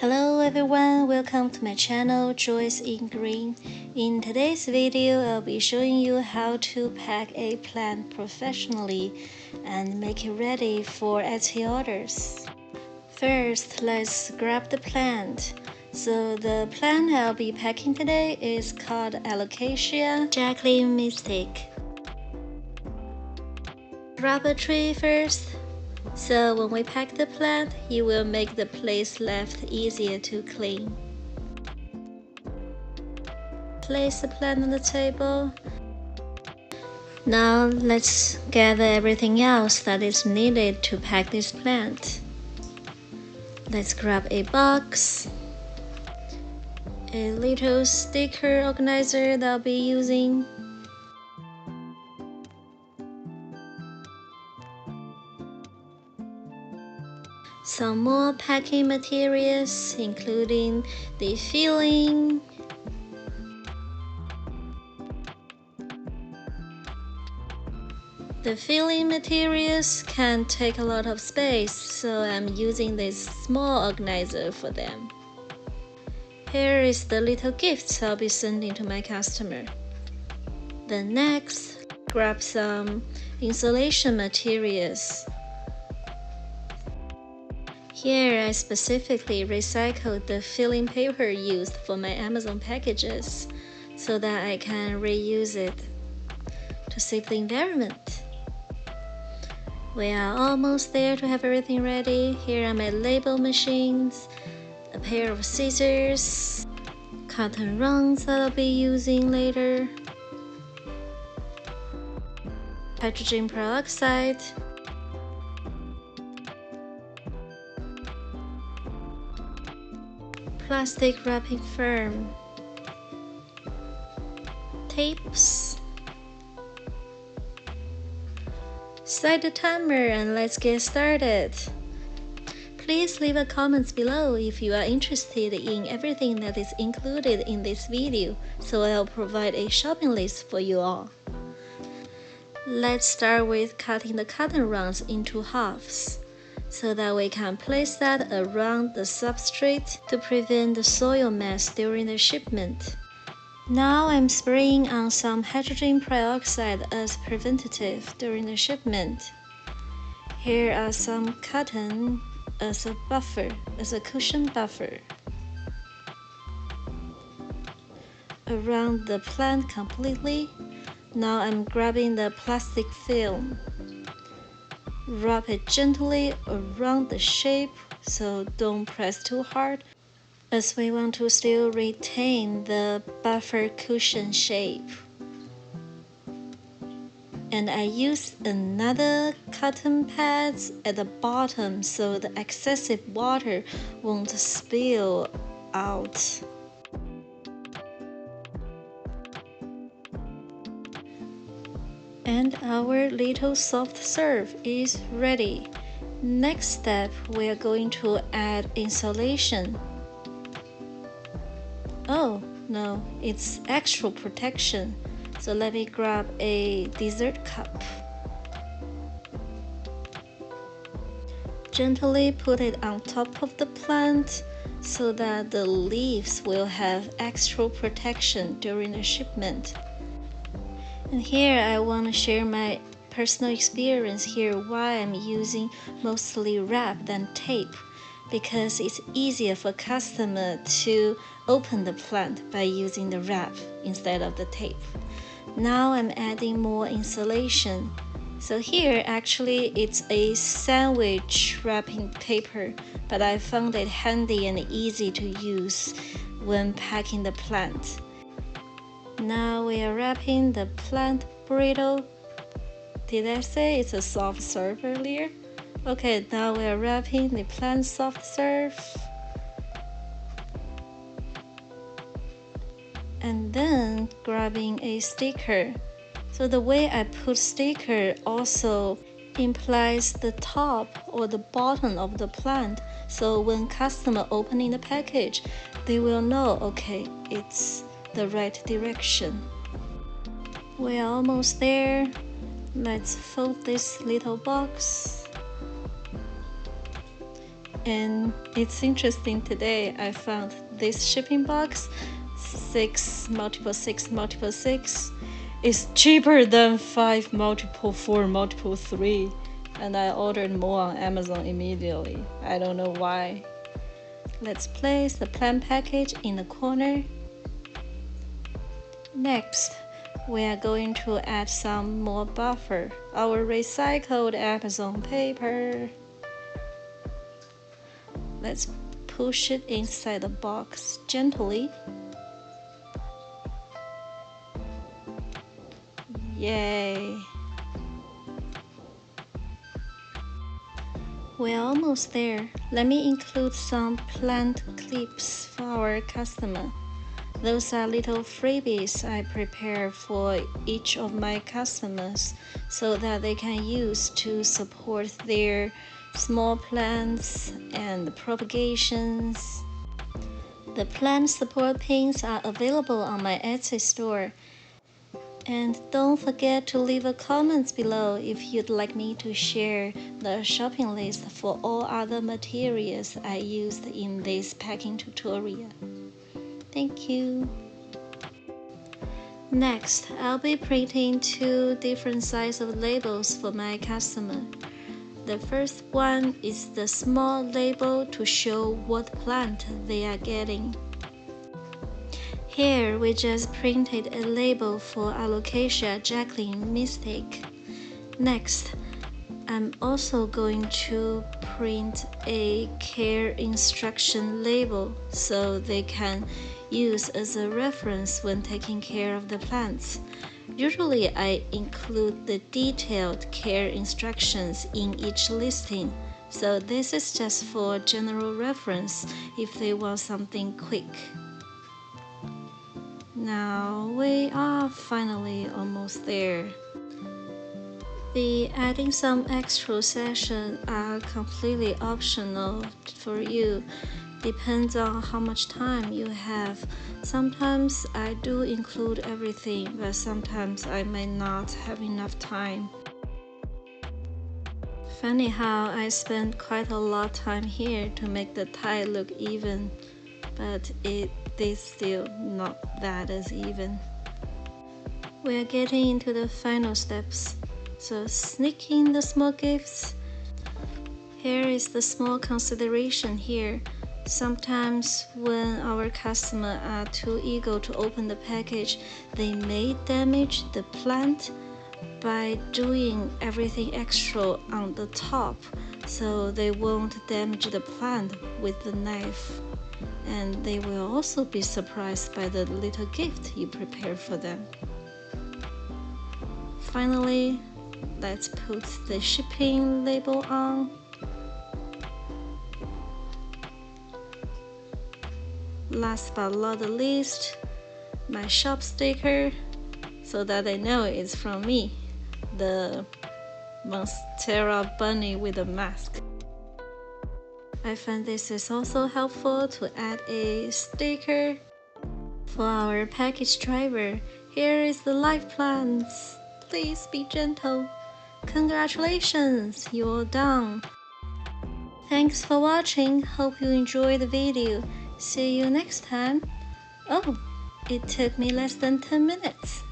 Hello everyone, welcome to my channel Joyce in Green. In today's video, I'll be showing you how to pack a plant professionally and make it ready for Etsy orders. First, let's grab the plant. So the plant I'll be packing today is called Alocasia Jacqueline Mystic. Grab a tree first. So when we pack the plant, it will make the place left easier to clean. Place the plant on the table. Now let's gather everything else that is needed to pack this plant. Let's grab a box, a little sticker organizer that I'll be using, some more packing materials including the filling, the filling materials can take a lot of space, so I'm using this small organizer for them. Here is the little gifts I'll be sending to my customer. Then next, grab some insulation materials. Here I specifically recycled the filling paper used for my Amazon packages so that I can reuse it to save the environment. We are almost there to have everything ready. Here are my label machines, a pair of scissors, cotton rounds that I'll be using later, hydrogen peroxide, plastic wrapping film, tapes. Set the timer and let's get started. Please leave a comment below if you are interested in everything that is included in this video, so I'll provide a shopping list for you all. Let's start with cutting the cotton rounds into halves, so that we can place that around the substrate to prevent the soil mess during the shipment. Now I'm spraying on some hydrogen peroxide as preventative during the shipment. Here are some cotton as a buffer, as a cushion buffer around the plant completely. Now I'm grabbing the plastic film. Wrap it gently around the shape, so don't press too hard, as we want to still retain the buffer cushion shape. And I used another cotton pads at the bottom so the excessive water won't spill out. And our little soft serve is ready. Next step, we are going to add insulation. Oh no, it's extra protection. So let me grab a dessert cup. Gently put it on top of the plant so that the leaves will have extra protection during the shipment. And here I want to share my personal experience here why I'm using mostly wrap than tape, because it's easier for customer to open the plant by using the wrap instead of the tape. Now I'm adding more insulation. So here actually it's a sandwich wrapping paper, but I found it handy and easy to use when packing the plant. Now we are wrapping the plant brittle. Did I say it's a soft serve earlier? Okay, now we are wrapping the plant soft serve. And then grabbing a sticker. So the way I put sticker also implies the top or the bottom of the plant. So when customer opening the package, they will know, okay, it's the right direction. We're almost there. Let's fold this little box. And it's interesting, today I found this shipping box 6 multiple 6 multiple 6 is cheaper than 5 multiple 4 multiple 3, and I ordered more on Amazon immediately. I don't know why. Let's place the plant package in the corner. Next, we are going to add some more buffer, our recycled Amazon paper. Let's push it inside the box gently. Yay! We're almost there. Let me include some plant clips for our customer. Those are little freebies I prepare for each of my customers so that they can use to support their small plants and propagations. The plant support pins are available on my Etsy store. And don't forget to leave a comment below if you'd like me to share the shopping list for all other materials I used in this packing tutorial. Thank you. Next, I'll be printing 2 different sizes of labels for my customer. The first one is the small label to show what plant they are getting. Here we just printed a label for Alocasia Jacqueline Mystic. Next, I'm also going to print a care instruction label so they can use as a reference when taking care of the plants. Usually I include the detailed care instructions in each listing, so this is just for general reference if they want something quick. Now we are finally almost there. The adding some extra sections are completely optional for you. Depends on how much time you have. Sometimes I do include everything, but sometimes I may not have enough time. Funny how I spend quite a lot of time here to make the tie look even, but it is still not that as even. We are getting into the final steps, so sneak in the small gifts. Here is the small consideration here. Sometimes when our customers are too eager to open the package, they may damage the plant by doing everything extra on the top, so they won't damage the plant with the knife. And they will also be surprised by the little gift you prepared for them. Finally, let's put the shipping label on. Last but not the least, my shop sticker, so that they know it's from me, the Monstera bunny with a mask. I find this is also helpful to add a sticker. For our package driver, here is the live plants. Please be gentle. Congratulations, you're done. Thanks for watching. Hope you enjoyed the video. See you next time. Oh, it took me less than 10 minutes.